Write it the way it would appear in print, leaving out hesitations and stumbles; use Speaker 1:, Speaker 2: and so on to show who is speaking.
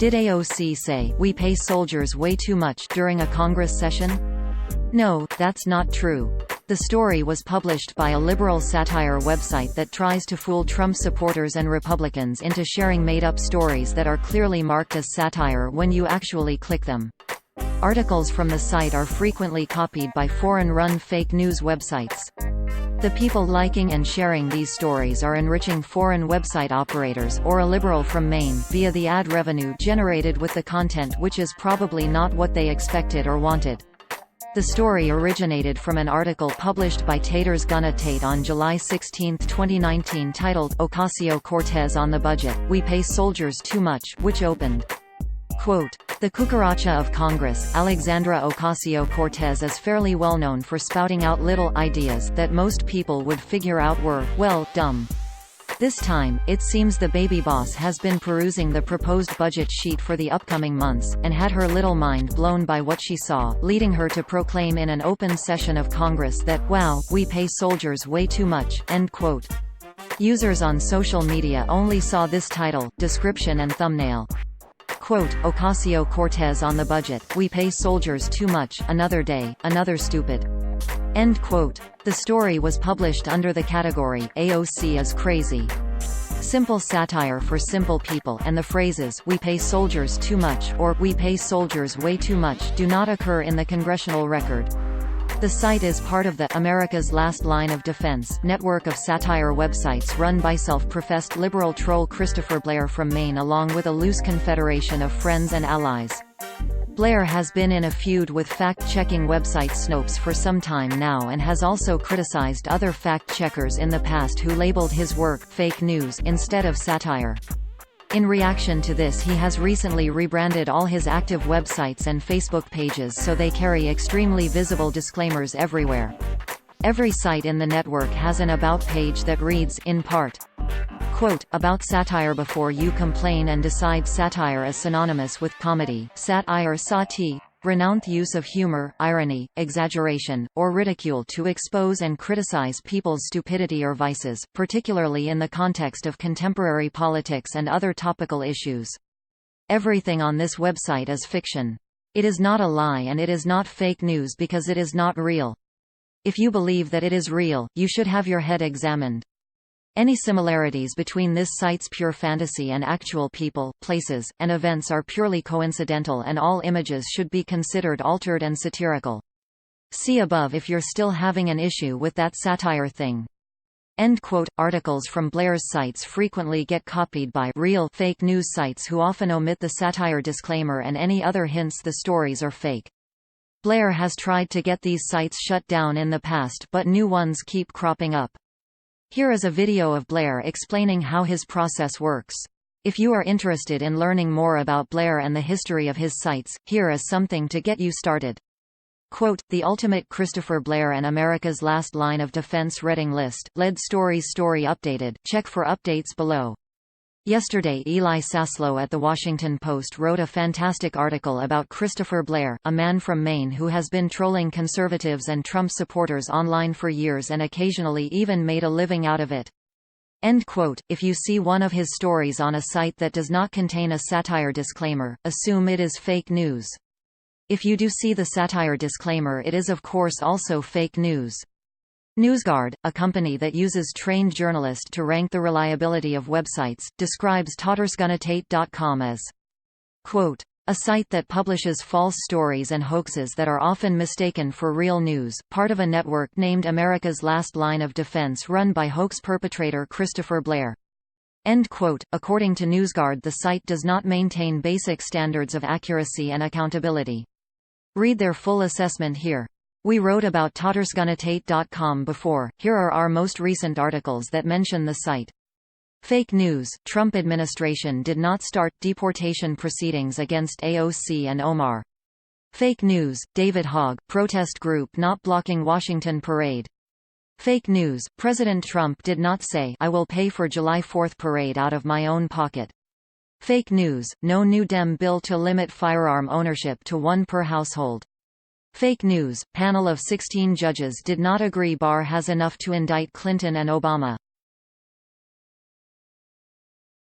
Speaker 1: Did AOC say, "We pay soldiers way too much" during a Congress session? No, that's not true. The story was published by a liberal satire website that tries to fool Trump supporters and Republicans into sharing made-up stories that are clearly marked as satire when you actually click them. Articles from the site are frequently copied by foreign-run fake news websites. The people liking and sharing these stories are enriching foreign website operators, or a liberal from Maine, via the ad revenue generated with the content, which is probably not what they expected or wanted. The story originated from an article published by Taters Gonna Tate on July 16, 2019 titled, "Ocasio-Cortez on the Budget, We Pay Soldiers Too Much," which opened, quote, "The cucaracha of Congress, Alexandria Ocasio-Cortez is fairly well known for spouting out little ideas that most people would figure out were, well, dumb. This time, it seems the baby boss has been perusing the proposed budget sheet for the upcoming months, and had her little mind blown by what she saw, leading her to proclaim in an open session of Congress that, wow, we pay soldiers way too much," end quote. Users on social media only saw this title, description and thumbnail. Quote, "Ocasio-Cortez on the budget, we pay soldiers too much, another day, another stupid." End quote. The story was published under the category, "AOC is crazy." Simple satire for simple people, and the phrases, "we pay soldiers too much," or "we pay soldiers way too much" do not occur in the congressional record. The site is part of the America's Last Line of Defense network of satire websites run by self-professed liberal troll Christopher Blair from Maine, along with a loose confederation of friends and allies. Blair has been in a feud with fact-checking website Snopes for some time now, and has also criticized other fact-checkers in the past who labeled his work fake news instead of satire. In reaction to this, he has recently rebranded all his active websites and Facebook pages so they carry extremely visible disclaimers everywhere. Every site in the network has an About page that reads, in part, quote, "About satire before you complain and decide satire is synonymous with comedy, sat-ire sati, renowned use of humor, irony, exaggeration, or ridicule to expose and criticize people's stupidity or vices, particularly in the context of contemporary politics and other topical issues. Everything on this website is fiction. It is not a lie, and it is not fake news because it is not real. If you believe that it is real, you should have your head examined. Any similarities between this site's pure fantasy and actual people, places, and events are purely coincidental, and all images should be considered altered and satirical. See above if you're still having an issue with that satire thing." End quote. Articles from Blair's sites frequently get copied by real fake news sites who often omit the satire disclaimer and any other hints the stories are fake. Blair has tried to get these sites shut down in the past, but new ones keep cropping up. Here is a video of Blair explaining how his process works. If you are interested in learning more about Blair and the history of his sites, here is something to get you started. Quote, "The ultimate Christopher Blair and America's Last Line of Defense Reading List, Lead Stories Story Updated, check for updates below." Yesterday, Eli Saslow at The Washington Post wrote a fantastic article about Christopher Blair, a man from Maine who has been trolling conservatives and Trump supporters online for years and occasionally even made a living out of it. End quote. If you see one of his stories on a site that does not contain a satire disclaimer, assume it is fake news. If you do see the satire disclaimer, it is of course also fake news. NewsGuard, a company that uses trained journalists to rank the reliability of websites, describes TottersGonnaTate.com as, quote, "A site that publishes false stories and hoaxes that are often mistaken for real news, part of a network named America's Last Line of Defense run by hoax perpetrator Christopher Blair." End quote. According to NewsGuard, the site does not maintain basic standards of accuracy and accountability. Read their full assessment here. We wrote about TottersGonnaTate.com before. Here are our most recent articles that mention the site. Fake news. Trump administration did not start deportation proceedings against AOC and Omar. Fake news. David Hogg, protest group not blocking Washington parade. Fake news. President Trump did not say, "I will pay for July 4th parade out of my own pocket." Fake news. No new Dem bill to limit firearm ownership to one per household. Fake news. Panel of 16 judges did not agree Barr has enough to indict Clinton and Obama.